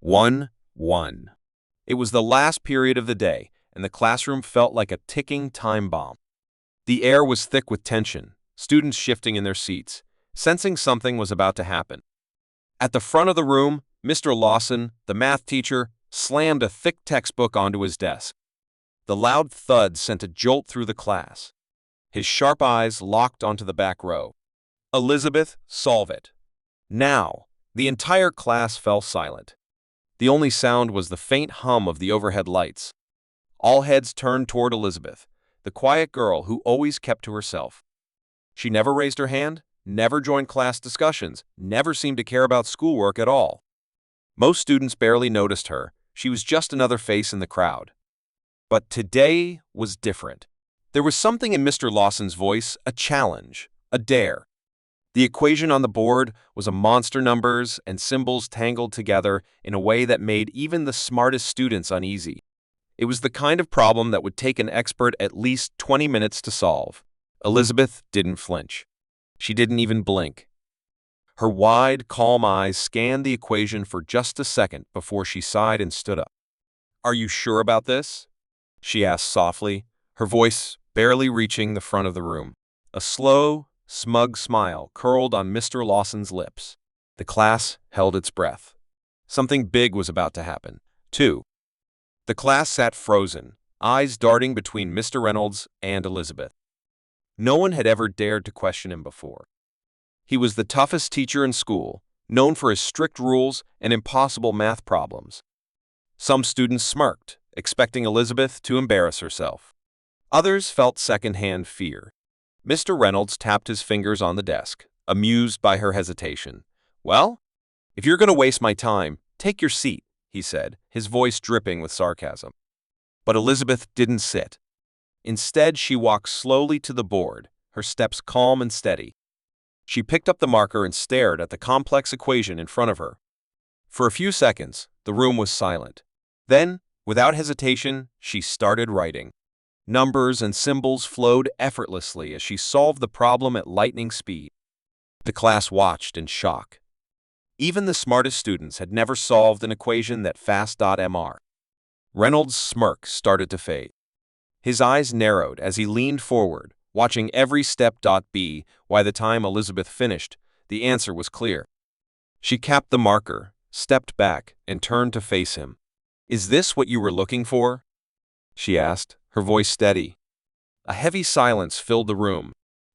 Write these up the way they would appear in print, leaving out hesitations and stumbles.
1-1. It was the last period of the day, and the classroom felt like a ticking time bomb. The air was thick with tension, students shifting in their seats, sensing something was about to happen. At the front of the room, Mr. Lawson, the math teacher, slammed a thick textbook onto his desk. The loud thud sent a jolt through the class. His sharp eyes locked onto the back row. "Elizabeth, solve it." Now, the entire class fell silent. The only sound was the faint hum of the overhead lights. All heads turned toward Elizabeth, the quiet girl who always kept to herself. She never raised her hand, never joined class discussions, never seemed to care about schoolwork at all. Most students barely noticed her. She was just another face in the crowd. But today was different. There was something in Mr. Lawson's voice, a challenge, a dare. The equation on the board was a monster, numbers and symbols tangled together in a way that made even the smartest students uneasy. It was the kind of problem that would take an expert at least 20 minutes to solve. Elizabeth didn't flinch. She didn't even blink. Her wide, calm eyes scanned the equation for just a second before she sighed and stood up. "Are you sure about this?" she asked softly, her voice barely reaching the front of the room. A slow, smug smile curled on Mr. Lawson's lips. The class held its breath. Something big was about to happen, too. The class sat frozen, eyes darting between Mr. Reynolds and Elizabeth. No one had ever dared to question him before. He was the toughest teacher in school, known for his strict rules and impossible math problems. Some students smirked, expecting Elizabeth to embarrass herself. Others felt secondhand fear. Mr. Reynolds tapped his fingers on the desk, amused by her hesitation. "Well, if you're going to waste my time, take your seat," he said, his voice dripping with sarcasm. But Elizabeth didn't sit. Instead, she walked slowly to the board, her steps calm and steady. She picked up the marker and stared at the complex equation in front of her. For a few seconds, the room was silent. Then, without hesitation, she started writing. Numbers and symbols flowed effortlessly as she solved the problem at lightning speed. The class watched in shock. Even the smartest students had never solved an equation that fast. Mr. Reynolds' smirk started to fade. His eyes narrowed as he leaned forward, watching every step. By the time Elizabeth finished, the answer was clear. She capped the marker, stepped back, and turned to face him. "Is this what you were looking for?" she asked, her voice steady. A heavy silence filled the room.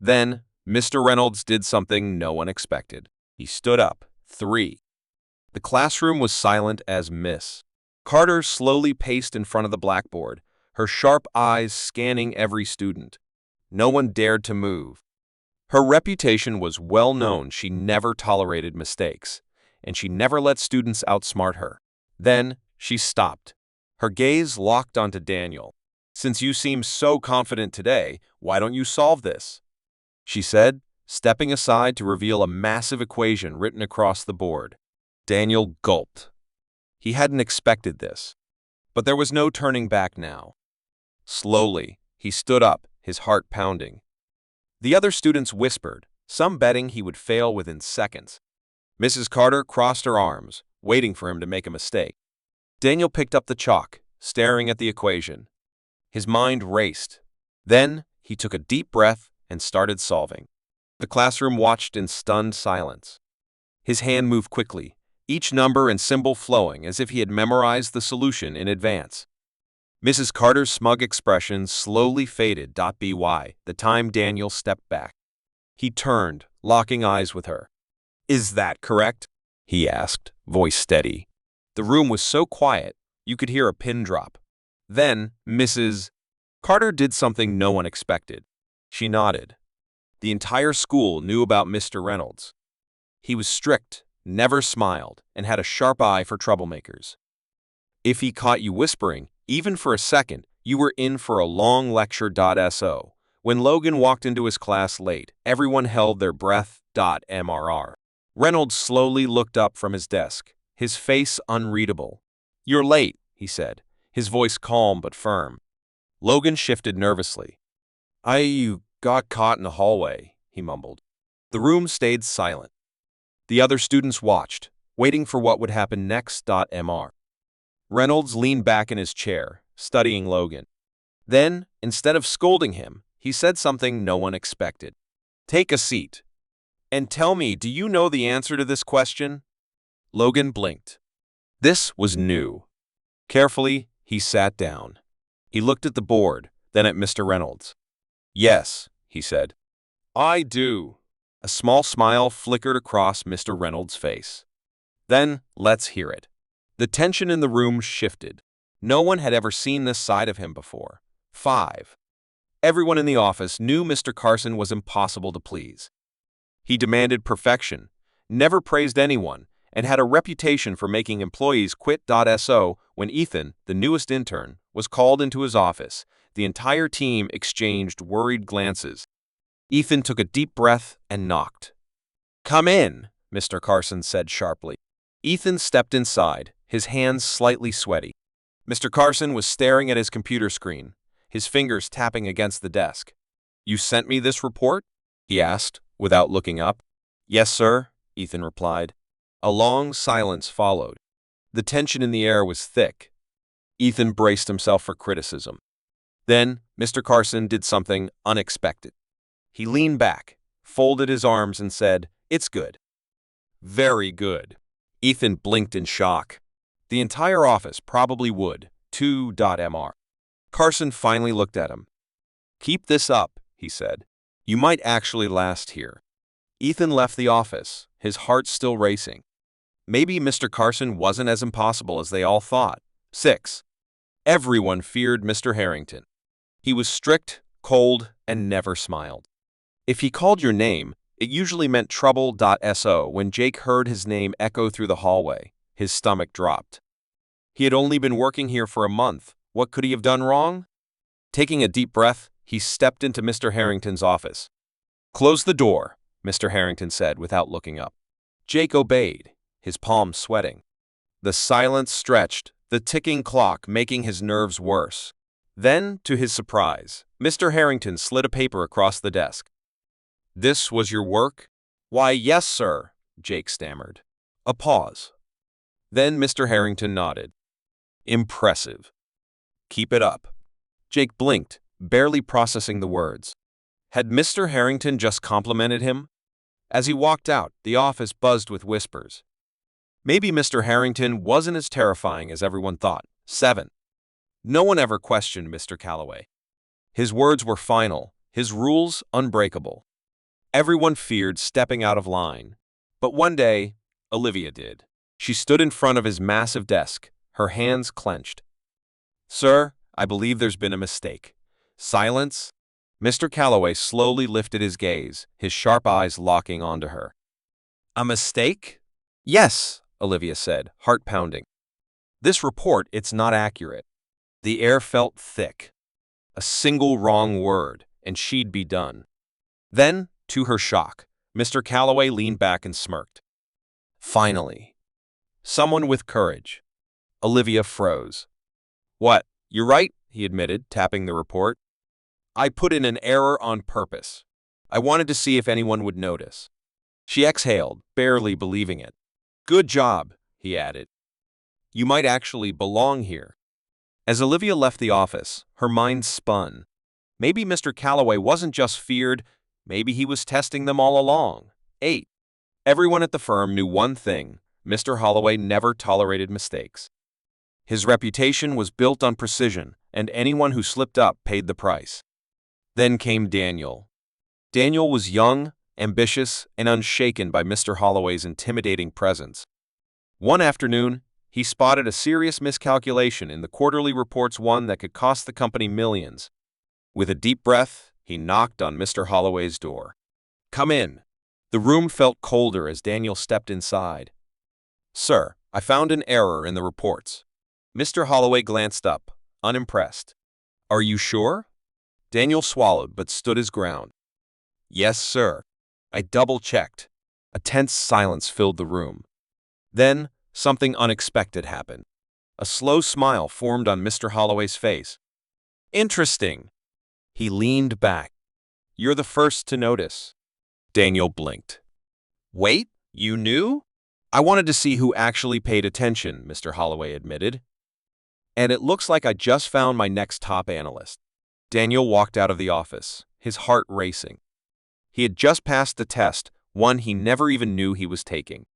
Then, Mr. Reynolds did something no one expected. He stood up. 3. The classroom was silent as Miss Carter slowly paced in front of the blackboard, her sharp eyes scanning every student. No one dared to move. Her reputation was well known. She never tolerated mistakes, and she never let students outsmart her. Then, she stopped. Her gaze locked onto Daniel. "Since you seem so confident today, why don't you solve this?" she said, stepping aside to reveal a massive equation written across the board. Daniel gulped. He hadn't expected this. But there was no turning back now. Slowly, he stood up, his heart pounding. The other students whispered, some betting he would fail within seconds. Mrs. Carter crossed her arms, waiting for him to make a mistake. Daniel picked up the chalk, staring at the equation. His mind raced. Then, he took a deep breath and started solving. The classroom watched in stunned silence. His hand moved quickly, each number and symbol flowing as if he had memorized the solution in advance. Mrs. Carter's smug expression slowly faded. By the time Daniel stepped back, he turned, locking eyes with her. "Is that correct?" he asked, voice steady. The room was so quiet, you could hear a pin drop. Then, Mrs. Carter did something no one expected. She nodded. The entire school knew about Mr. Reynolds. He was strict, never smiled, and had a sharp eye for troublemakers. If he caught you whispering, even for a second, you were in for a long lecture. When Logan walked into his class late, everyone held their breath. Mr. Reynolds slowly looked up from his desk, his face unreadable. "You're late," he said, his voice calm but firm. Logan shifted nervously. "You got caught in the hallway," he mumbled. The room stayed silent. The other students watched, waiting for what would happen next. Mr. Reynolds leaned back in his chair, studying Logan. Then, instead of scolding him, he said something no one expected. "Take a seat. And tell me, do you know the answer to this question?" Logan blinked. This was new. Carefully, he sat down. He looked at the board, then at Mr. Reynolds. "Yes," he said. "I do." A small smile flickered across Mr. Reynolds' face. "Then, let's hear it." The tension in the room shifted. No one had ever seen this side of him before. 5. Everyone in the office knew Mr. Carson was impossible to please. He demanded perfection, never praised anyone, and had a reputation for making employees quit. So when Ethan, the newest intern, was called into his office, the entire team exchanged worried glances. Ethan took a deep breath and knocked. "Come in," Mr. Carson said sharply. Ethan stepped inside, his hands slightly sweaty. Mr. Carson was staring at his computer screen, his fingers tapping against the desk. "You sent me this report?" he asked, without looking up. "Yes, sir," Ethan replied. A long silence followed. The tension in the air was thick. Ethan braced himself for criticism. Then, Mr. Carson did something unexpected. He leaned back, folded his arms, and said, "It's good." "Very good." Ethan blinked in shock. The entire office probably would, too. Mr. Carson finally looked at him. "Keep this up," he said. "You might actually last here." Ethan left the office, his heart still racing. Maybe Mr. Carson wasn't as impossible as they all thought. 6. Everyone feared Mr. Harrington. He was strict, cold, and never smiled. If he called your name, it usually meant trouble. So when Jake heard his name echo through the hallway, his stomach dropped. He had only been working here for a month. What could he have done wrong? Taking a deep breath, he stepped into Mr. Harrington's office. "Close the door," Mr. Harrington said without looking up. Jake obeyed, his palms sweating. The silence stretched, the ticking clock making his nerves worse. Then, to his surprise, Mr. Harrington slid a paper across the desk. "This was your work?" "Why, yes, sir," Jake stammered. A pause. Then Mr. Harrington nodded. "Impressive. Keep it up." Jake blinked, barely processing the words. Had Mr. Harrington just complimented him? As he walked out, the office buzzed with whispers. Maybe Mr. Harrington wasn't as terrifying as everyone thought. 7. No one ever questioned Mr. Calloway. His words were final, his rules unbreakable. Everyone feared stepping out of line. But one day, Olivia did. She stood in front of his massive desk, her hands clenched. "Sir, I believe there's been a mistake." Silence. Mr. Calloway slowly lifted his gaze, his sharp eyes locking onto her. "A mistake?" "Yes," Olivia said, heart pounding. "This report, it's not accurate." The air felt thick. A single wrong word, and she'd be done. Then, to her shock, Mr. Calloway leaned back and smirked. Finally. Someone with courage. Olivia froze. "What? You're right," he admitted, tapping the report. "I put in an error on purpose. I wanted to see if anyone would notice." She exhaled, barely believing it. "Good job," he added. "You might actually belong here." As Olivia left the office, her mind spun. Maybe Mr. Calloway wasn't just feared, maybe he was testing them all along. 8. Everyone at the firm knew one thing: Mr. Holloway never tolerated mistakes. His reputation was built on precision, and anyone who slipped up paid the price. Then came Daniel. Daniel was young, ambitious, and unshaken by Mr. Holloway's intimidating presence. One afternoon, he spotted a serious miscalculation in the quarterly reports, one that could cost the company millions. With a deep breath, he knocked on Mr. Holloway's door. "Come in." The room felt colder as Daniel stepped inside. "Sir, I found an error in the reports." Mr. Holloway glanced up, unimpressed. "Are you sure?" Daniel swallowed but stood his ground. "Yes, sir. I double-checked." A tense silence filled the room. Then, something unexpected happened. A slow smile formed on Mr. Holloway's face. "Interesting." He leaned back. "You're the first to notice." Daniel blinked. "Wait, you knew?" I wanted to see who actually paid attention, Mr. Holloway admitted. And it looks like I just found my next top analyst. Daniel walked out of the office, his heart racing. He had just passed the test, one he never even knew he was taking.